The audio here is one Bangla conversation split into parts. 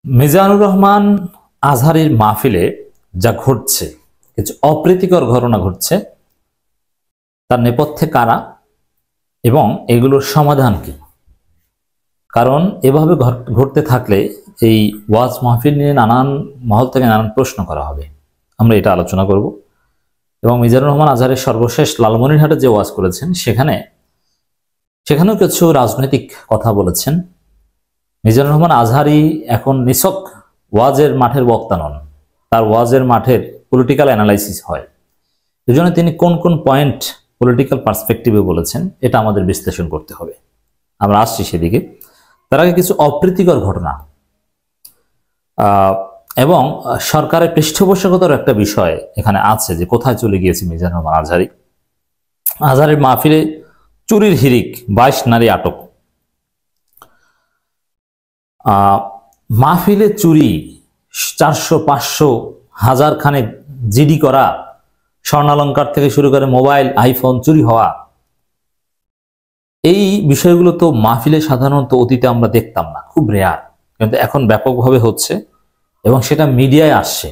মিজানুর রহমান আজহারীর মাহফিলে যা ঘটছে, কিছু অপ্রীতিকর ঘটনা ঘটছে, তার নেপথ্যে কারা এবং এগুলোর সমাধান কি? কারণ এভাবে ঘটতে থাকলে এই ওয়াজ মাহফিল নিয়ে নানান মহল থেকে নানান প্রশ্ন করা হবে। আমরা এটা আলোচনা করব এবং মিজানুর রহমান আজহারের সর্বশেষ লালমনিরহাটে যে ওয়াজ করেছেন সেখানেও কিছু রাজনৈতিক কথা বলেছেন। মিজানুর রহমান আজহারী এখন নিছক ওয়াজের মাঠের বক্তা নন, তার ওয়াজের মাঠের পলিটিক্যাল অ্যানালাইসিস হয়। এজন্য তিনি কোন কোন পয়েন্ট পলিটিক্যাল পার্সপেক্টিভে বলেছেন এটা আমাদের বিশ্লেষণ করতে হবে। আমরা আসছি সেদিকে। তার আগে কিছু অপ্রীতিকর ঘটনা এবং সরকারের পৃষ্ঠপোষকতার একটা বিষয় এখানে আছে, যে কোথায় চলে গিয়েছে মিজানুর রহমান আজহারী। আজহারের মাহফিলে চুরির হিড়িক, 22 নারী আটক। মাহফিলে চুরি, 400, 500, 1000 খানেক জিডি করা, স্বর্ণালঙ্কার থেকে শুরু করে মোবাইল, আইফোন চুরি হওয়া, এই বিষয়গুলো তো মাহফিলে সাধারণত অতীতে আমরা দেখতাম না, খুব রেয়ার, কিন্তু এখন ব্যাপকভাবে হচ্ছে এবং সেটা মিডিয়ায় আসছে।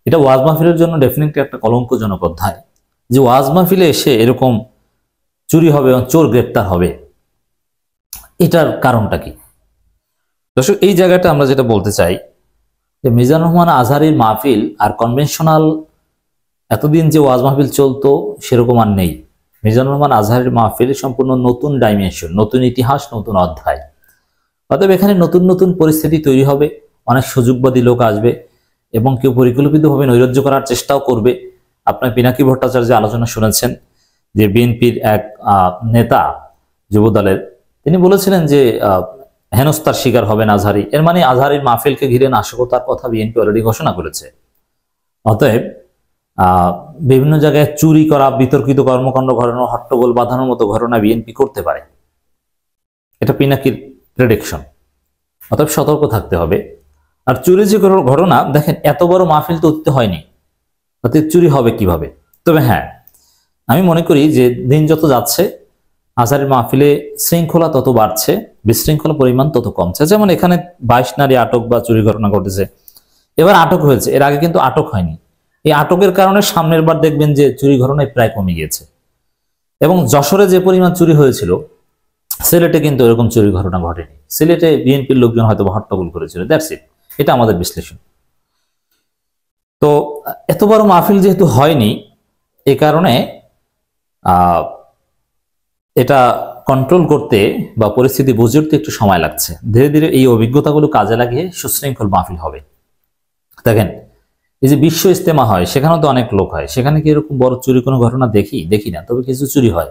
এটা ওয়াজ মাহফিলের জন্য ডেফিনেটলি একটা কলঙ্কজনক অধ্যায়, যে ওয়াজ মাহফিলে এসে এরকম চুরি হবে এবং চোর গ্রেপ্তার হবে। এটার কারণটা কি? দর্শক, এই জায়গাটা আমরা যেটা বলতে চাই যে মিজানুর রহমান আজহারীর মাহফিল আর কনভেনশনাল এতদিন যে ওয়াজ মাহফিল চলতো সেরকম আর নেই। মিজানুর রহমান আজহারীর মাহফিল সম্পূর্ণ নতুন ডাইমেনশন, নতুন ইতিহাস, নতুন অধ্যায়। অতএব এখানে নতুন নতুন পরিস্থিতি তৈরি হবে, অনেক সুযোগবাদী লোক আসবে এবং কেউ পরিকল্পিতভাবে নৈরাজ্য করার চেষ্টাও করবে। আপনার পিনাকি ভট্টাচার্যের আলোচনা শুনেছেন যে বিএনপির এক নেতা যুবদলের, তিনি বলেছিলেন যে হেনস্থার শিকার হবেন আজহারী। এর মানে আজহারীর মাহফিলকে ঘিরে নাশকতার কথা বিএনপি অলরেডি ঘোষণা করেছে। অতএব বিভিন্ন জায়গায় চুরি করা, বিতর্কিত কর্মকাণ্ড ঘটানো, হট্টগোল বাঁধানোর মতো ঘটনা বিএনপি করতে পারে, এটা পিনাকির প্রেডিকশন। অতএব সতর্ক থাকতে হবে। আর চুরি যে ঘটনা, দেখেন এত বড় মাহফিল তো অতীতে হয়নি, অতএব চুরি হবে কিভাবে? তবে হ্যাঁ, আমি মনে করি যে দিন যত যাচ্ছে আজহারীর মাহফিলে শৃঙ্খলা তত বাড়ছে, বিশৃঙ্খলা পরিমাণ তত কমছে। যেমন এখানে 22 নারী আটক বা চুরি ঘটনা ঘটেছে, এবার আটক হয়েছে, এর আগে কিন্তু আটক হয়নি। এই আটকের কারণে সামনের বার দেখবেন যে চুরি ঘটনায় প্রায় কমে গিয়েছে। এবং যশোরে যে পরিমাণ চুরি হয়েছিল, সিলেটে কিন্তু এরকম চুরি ঘটনা ঘটেনি। সিলেটে বিএনপির লোকজন হয়তো হট্টগোল করেছিল, দ্যাটস ইট। এটা আমাদের বিশ্লেষণ। তো এত বড় মাহফিল যেহেতু হয়নি, এ কারণে এটা কন্ট্রোল করতে বা পরিস্থিতি বুঝে উঠতে একটু সময় লাগছে। ধীরে ধীরে এই অভিজ্ঞতাগুলো কাজে লাগিয়ে সুশৃঙ্খল মাহফিল হবে। দেখেন, এই যে বিশ্ব ইজতেমা হয়, সেখানেও তো অনেক লোক হয়, সেখানে কি এরকম বড় চুরি কোনো ঘটনা দেখি না, তবে কিছু চুরি হয়।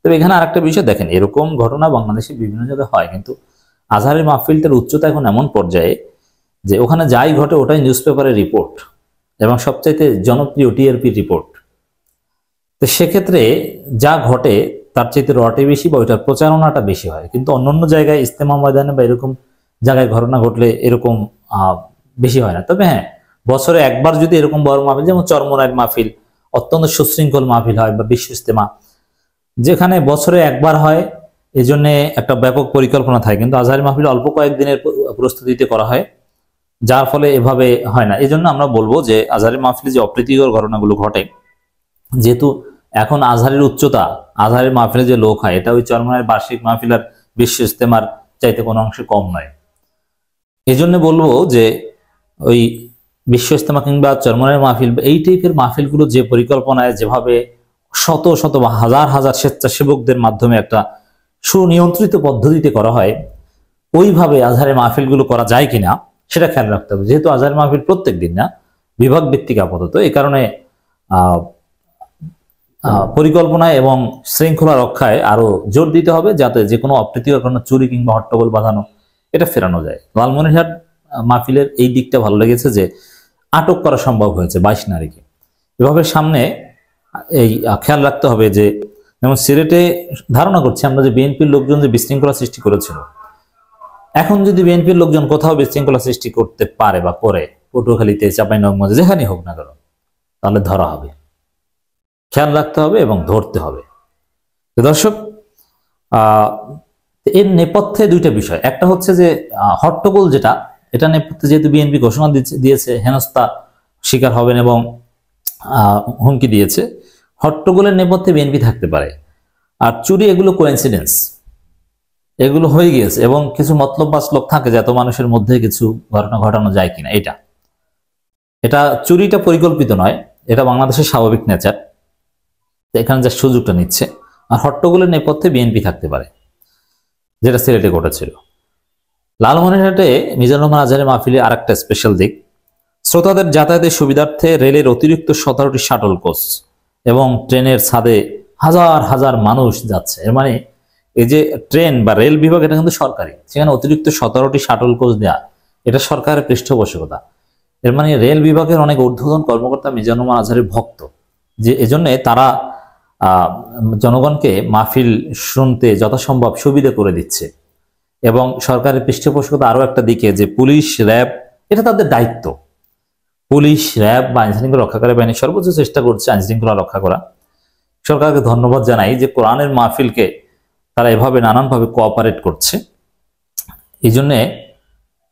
তবে এখানে আরেকটা বিষয় দেখেন, এরকম ঘটনা বাংলাদেশে বিভিন্ন জায়গায় হয়, কিন্তু আজহারের মাহফিলটার উচ্চতা এখন এমন পর্যায়ে যে ওখানে যাই ঘটে ওটাই নিউজ পেপারে রিপোর্ট, এবং সবচাইতে জনপ্রিয় টিআরপি রিপোর্ট। তো সেক্ষেত্রে যা ঘটে তার চাইতে রটে বেশি বা ওইটার প্রচারণাটা বেশি হয়। কিন্তু অন্যান্য জায়গায় ইজতেমা ময়দানে বা এরকম জায়গায় ঘটনা ঘটলে এরকম বেশি হয় না। তবে হ্যাঁ, বছরে একবার যদি এরকম বড় মাহফিল, যেমন চরমোনাইয়ের মাহফিল অত্যন্ত সুশৃঙ্খল মাহফিল হয়, বা বিশ্ব ইজতেমা যেখানে বছরে একবার হয়, এই জন্য একটা ব্যাপক পরিকল্পনা থাকে। কিন্তু আজহারী মাহফিল অল্প কয়েকদিনের প্রস্তুতিতে করা হয়, যার ফলে এভাবে হয় না। এই জন্য আমরা বলবো যে আজহারী মাহফিলে যে অপ্রীতিকর ঘটনাগুলো ঘটে, যেহেতু এখন আজহারের উচ্চতা, আজহারের মাহফিলে যে লোক হয়, এটা ওই চরমোনাইয়ের বার্ষিক মাহফিল আর বিশ্ব ইজতেমার চাইতে কোনো অংশে কম নয়। এই জন্য বলবো যে ওই বিশ্ব ইজতেমা কিংবা চরমোনাইয়ের মাহফিল, এই টাইপের মাহফিলগুলো যে পরিকল্পনায়, যেভাবে শত শত বা হাজার হাজার স্বেচ্ছাসেবকদের মাধ্যমে একটা সুনিয়ন্ত্রিত পদ্ধতিতে করা হয়, ওইভাবে আজহারের মাহফিলগুলো করা যায় কিনা সেটা খেয়াল রাখতে হবে। যেহেতু আজহারের মাহফিল প্রত্যেক দিন না, বিভাগ ভিত্তিক আপাতত, এই কারণে পরিকল্পনায় এবং শৃঙ্খলা রক্ষায় আরো জোর দিতে হবে, যাতে যে কোনো অপ্রীতিকর কোনো চুরি কিংবা হট্টগোল বাঁধানো এটা ফেরানো যায়। লালমনিরহাট মাহফিলের এই দিকটা ভালো লেগেছে যে আটক করা সম্ভব হয়েছে 22 নারীকে। এভাবে সামনে এই খেয়াল রাখতে হবে যে, যেমন সিলেটে ধারণা করছি আমরা যে বিএনপির লোকজন যে বিশৃঙ্খলা সৃষ্টি করেছিল, এখন যদি বিএনপির লোকজন কোথাও বিশৃঙ্খলা সৃষ্টি করতে পারে বা করে, পটুয়াখালীতে, চাঁপাইনবাবগঞ্জে, যেখানেই হোক না কেন, তাহলে ধরা হবে। খেয়াল রাখতে হবে এবং ধরতে হবে। দর্শক, এর নেপথ্যে দুইটা বিষয়। একটা হচ্ছে যে হট্টগোল, যেটা এটা নেপথ্যে যেহেতু বিএনপি ঘোষণা দিয়েছে, হেনস্থা শিকার হবেন এবং হুমকি দিয়েছে, হট্টগোলের নেপথ্যে বিএনপি থাকতে পারে। আর চুরি এগুলো কোইন্সিডেন্স, এগুলো হয়ে গিয়েছে এবং কিছু মতলববাজ লোক থাকে যে এত মানুষের মধ্যে কিছু ঘটনা ঘটানো যায় কিনা। এটা চুরিটা পরিকল্পিত নয়, এটা বাংলাদেশের স্বাভাবিক নেচার, এখানে যে সুযোগটা নিচ্ছে। আর হট্টগোলের নেপথ্যে বিএনপি থাকতে পারে, যেটা সিলেটে ঘটেছিল। লালমনিরহাটে মিজানুর রহমান আজহারের মাহফিলে আরেকটা স্পেশাল দিক, শ্রোতাদের যাতায়াতের সুবিধার্থে রেলের অতিরিক্ত 17টি শাটল কোচ এবং ট্রেনের ছাদে হাজার হাজার মানুষ যাচ্ছে। এর মানে এই যে ট্রেন বা রেল বিভাগ, এটা কিন্তু সরকারি, সেখানে অতিরিক্ত 17টি শাটল কোচ দেয়া, এটা সরকারের পৃষ্ঠপোষকতা। এর মানে রেল বিভাগের অনেক ঊর্ধ্বতন কর্মকর্তা মিজানুর রহমান আজহারের ভক্ত, যে এজন্য তারা জনগণকে মাহফিল শুনতে যথাসম্ভব সুবিধা করে দিচ্ছে। এবং সরকারের পৃষ্ঠপোষকতা আরো একটা দিকে, যে পুলিশ, র্যাব, এটা তাদের দায়িত্ব। পুলিশ, র্যাব বা আইনশৃঙ্খলা রক্ষাকারী বাহিনী সর্বোচ্চ চেষ্টা করছে আইনশৃঙ্খলা রক্ষা করা। সরকারকে ধন্যবাদ জানাই যে কোরআনের মাহফিলকে তারা এভাবে নানানভাবে কোঅপারেট করছে। এই জন্যে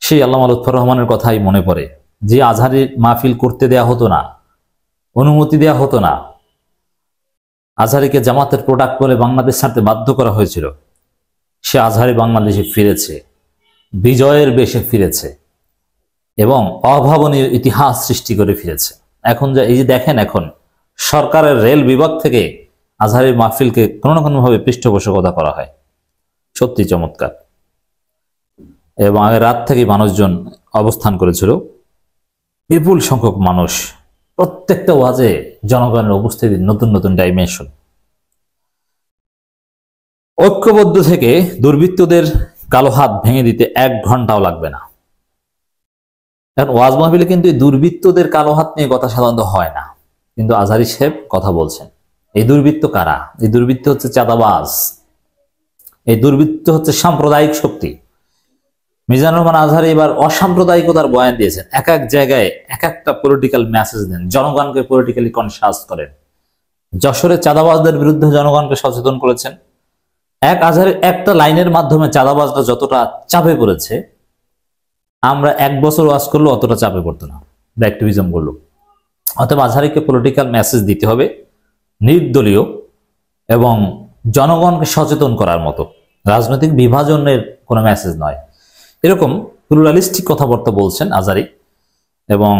সেই আল্লামা লুৎফর রহমানের কথাই মনে পড়ে, যে আজহারি মাহফিল করতে দেয়া হতো না, অনুমতি দেয়া হতো না, আজহারিকে জামাতের প্রোডাক্ট বলে বাংলাদেশ ছাড়তে বাধ্য করা হয়েছিল, সে আজহারি বাংলাদেশে ফিরেছে, বিজয়ের বেশে ফিরেছে এবং অভাবনীয় ইতিহাস সৃষ্টি করে ফিরেছে। এখন এই যে দেখেন, এখন সরকারের রেল বিভাগ থেকে আজহারের মাহফিলকে কোনো না কোনোভাবে পৃষ্ঠপোষকতা করা হয়, সত্যি চমৎকার। এবং আগের রাত থেকে মানুষজন অবস্থান করেছিল, বিপুল সংখ্যক মানুষ, প্রত্যেকটা ওয়াজে জনগণের উপস্থিতির নতুন নতুন ডাইমেনশন। ঐক্যবদ্ধ থেকে দুর্বৃত্তদের কালো হাত ভেঙে দিতে 1 ঘন্টাও লাগবে না। এখন ওয়াজ মাহফিলে কিন্তু এই দুর্বৃত্তদের কালো হাত নিয়ে কথা সাধারণত হয় না, কিন্তু আজহারী সাহেব কথা বলছেন। এই দুর্বৃত্ত কারা? এই দুর্বৃত্ত হচ্ছে চাঁদাবাজ, এই দুর্বৃত্ত হচ্ছে সাম্প্রদায়িক শক্তি। মিজানুর রহমান আজহারী এবার অসাম্প্রদায়িকতার বয়ান দিয়েছেন, এক এক জায়গায় এক একটা পলিটিক্যাল মেসেজ দেন, জনগণকে পলিটিক্যালি কনসাস করেন। যশোরে চাঁদাবাজদের বিরুদ্ধে জনগণকে সচেতন করেছেন। আজহারের একটা লাইনের মাধ্যমে চাঁদাবাজরা যতটা চাপে পড়েছে, আমরা 1 বছর ওয়াজ করলেও অতটা চাপে পড়তো না, অ্যাক্টিভিজম করলো। অতএব আজহারীকে পলিটিক্যাল মেসেজ দিতে হবে, নির্দলীয় এবং জনগণকে সচেতন করার মতো, রাজনৈতিক বিভাজনের কোনো মেসেজ নয়। এরকম প্লুরালিস্টিক কথাবার্তা বলছেন আজহারী এবং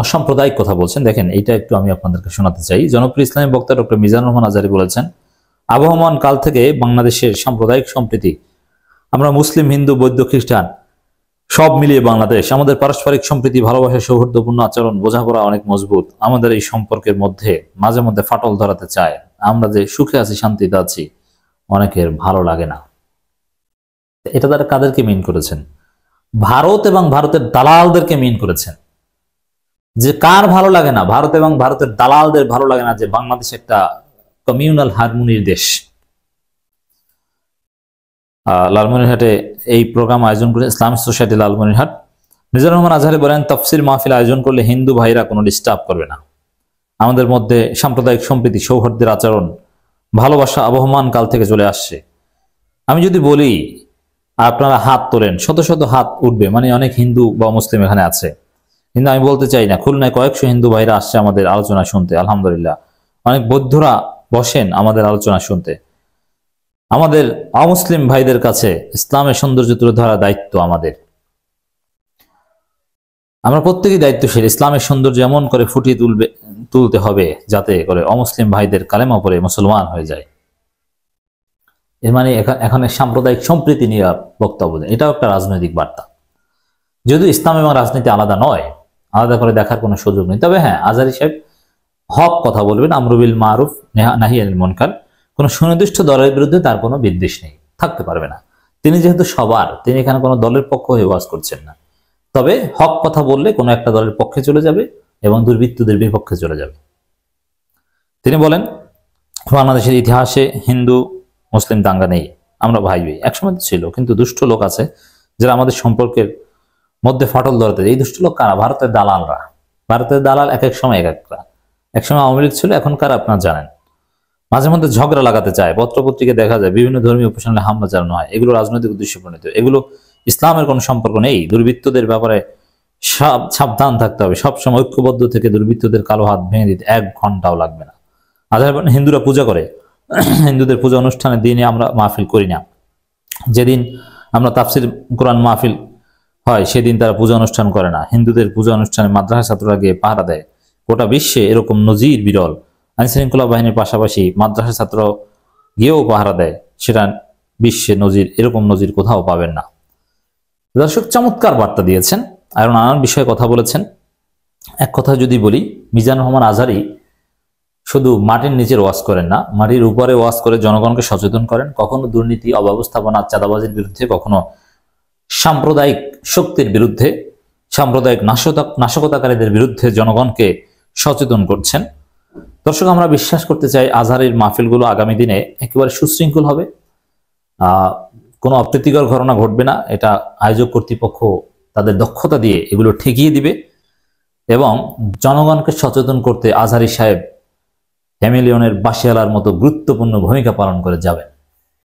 অসাম্প্রদায়িক কথা বলছেন। দেখেন, এইটা একটু আমি আপনাদেরকে শোনাতে চাই। জনপ্রিয় ইসলামী বক্তা ডক্টর মিজানুর রহমান আজহারী বলেছেন, আবহমান কাল থেকে বাংলাদেশের সাম্প্রদায়িক সম্প্রীতি, আমরা মুসলিম, হিন্দু, বৌদ্ধ, খ্রিস্টান সব মিলিয়ে বাংলাদেশ, আমাদের পারস্পরিক সম্প্রীতি, ভালোবাসা, সৌহার্দ্যপূর্ণ আচরণ, বোঝাপড়া অনেক মজবুত। আমাদের এই সম্পর্কের মধ্যে মাঝে মধ্যে ফাটল ধরাতে চায়। আমরা যে সুখে আছি, শান্তিতে আছি, অনেকের ভালো লাগে না। এটা তারা কাদেরকে মিন করেছেন? ভারত এবং ভারতের দালালদেরকে মিন করেছেন। যে কার ভালো লাগে না? ভারত এবং ভারতের দালালদের ভালো লাগে না যে বাংলাদেশ একটা কমিউনাল হারমোনির দেশ। লালমনিরহাটে এই প্রোগ্রাম আয়োজন করে ইসলামিক সোসাইটি লালমনিরহাট। মিজানুর রহমান আজহারী বলেন, তাফসির মাহফিল আয়োজন করলে হিন্দু ভাইরা কোনো ডিস্টার্ব করবে না। আমাদের মধ্যে সাম্প্রদায়িক সম্প্রীতি, সৌহার্দ্যের আচরণ, ভালোবাসা আবহমান কাল থেকে চলে আসছে। আমি যদি বলি আপনারা হাত তোলেন, শত শত হাত উঠবে, মানে অনেক হিন্দু বা মুসলিম এখানে আছে। কিন্তু আমি বলতে চাই না, খুলনায় কয়েকশো হিন্দু ভাইরা আসছে আমাদের আলোচনা শুনতে, আলহামদুলিল্লাহ। অনেক বৌদ্ধরা বসেন আমাদের আলোচনা শুনতে। আমাদের অমুসলিম ভাইদের কাছে ইসলামের সৌন্দর্য তুলে ধরার দায়িত্ব আমাদের। আমরা প্রত্যেকেই দায়িত্বশীল, ইসলামের সৌন্দর্য এমন করে ফুটিয়ে তুলতে হবে যাতে করে অমুসলিম ভাইদের কালেমা পড়ে মুসলমান হয়ে যায়। এর মানে এখানে সাম্প্রদায়িক সম্প্রীতি নিয়ে বক্তব্য দেন, এটাও একটা রাজনৈতিক বার্তা। যদিও ইসলাম এবং রাজনীতি আলাদা নয়, আলাদা করে দেখার কোনো সুযোগ নেই। তবে হ্যাঁ, আজহারী সাহেব হক কথা বলবেন, আমরু বিল মারুফ নাহি আনিল মুনকার। কোনো সুনির্দিষ্ট দলের বিরুদ্ধে তার কোনো বিদ্বেষ নেই, থাকতে পারবে না। তিনি যেহেতু সবার, তিনি এখানে কোনো দলের পক্ষ হয়ে ওয়াজ করছেন না। তবে হক কথা বললে কোনো একটা দলের পক্ষে চলে যাবে এবং দুর্বৃত্তদের বিপক্ষে চলে যাবে। তিনি বলেন, বাংলাদেশের ইতিহাসে হিন্দু মুসলিম দাঙ্গা নেই, আমরা ভাই ভাই। একসময় ছিল, কিন্তু দুষ্ট লোক আছে যারা আমাদের সম্পর্কের মধ্যে ফাটল ধরতে। এই দুষ্ট লোক কারা? ভারতের দালালরা। ভারতের দালাল এক এক সময় এক একটা। একসময় আওয়ামী লীগ ছিল, এখন কারা আপনারা জানেন। মাঝে মধ্যে ঝগড়া লাগাতে চায়, পত্রপত্রিকা দেখা যায় বিভিন্ন ধর্মীয় উপাসনায় হামলা চালানো হয়। এগুলো রাজনৈতিক উদ্দেশ্য প্রণীত। ইসলামের কোনো সম্পর্ক নেই। দুর্বৃত্তদের ব্যাপারে সাবধান থাকতে হবে, সবসময় ঐক্যবদ্ধ থেকে দুর্বৃত্তদের কালো হাত ভেঙে দিতে 1 ঘন্টাও লাগবে না। আজহার হিন্দুরা পূজা করে, হিন্দুদের পূজা অনুষ্ঠানের দিনে আমরা মাহফিল করি না। যেদিন আমরা তাফসির কোরআন মাহফিল হয় সেদিন তারা পূজা অনুষ্ঠান করে না। হিন্দুদের পূজা অনুষ্ঠানে মাদ্রাসা ছাত্ররা গিয়ে পাহারা দেয়। গোটা বিশ্বে এরকম নজির বিরল। আইনশৃঙ্খলা বাহিনীর পাশাপাশি মাদ্রাসা ছাত্র গিয়েও পাহারা দেয়, সেটা বিশ্বে নজির, এরকম নজির কোথাও পাবেন না। দর্শক চমৎকার বার্তা দিয়েছেন আর নানান বিষয়ে কথা বলেছেন। এক কথা যদি বলি, মিজানুর রহমান আজহারী শুধু মাটির নিচের ওয়াজ করেন না, মাটির উপরে ওয়াজ করে জনগণকে সচেতন করেন। কখনো দুর্নীতি, অব্যবস্থাপনা, চাঁদাবাজির বিরুদ্ধে, কখনো সাম্প্রদায়িক শক্তির বিরুদ্ধে, সাম্প্রদায়িক নাশকতাকারীদের বিরুদ্ধে জনগণকে সচেতন করছেন। দর্শক, আমরা বিশ্বাস করতে চাই আজহারীর মাহফিলগুলো আগামী দিনে একেবারে সুশৃঙ্খল হবে, কোনো অপ্রীতিকর ঘটনা ঘটবে না। এটা আয়োজক কর্তৃপক্ষ তাদের দক্ষতা দিয়ে এগুলো ঠেকিয়ে দিবে এবং জনগণকে সচেতন করতে আজহারী সাহেব ক্যামিলিয়নের বাঁশিয়ালার মতো গুরুত্বপূর্ণ ভূমিকা পালন করে যাবেন।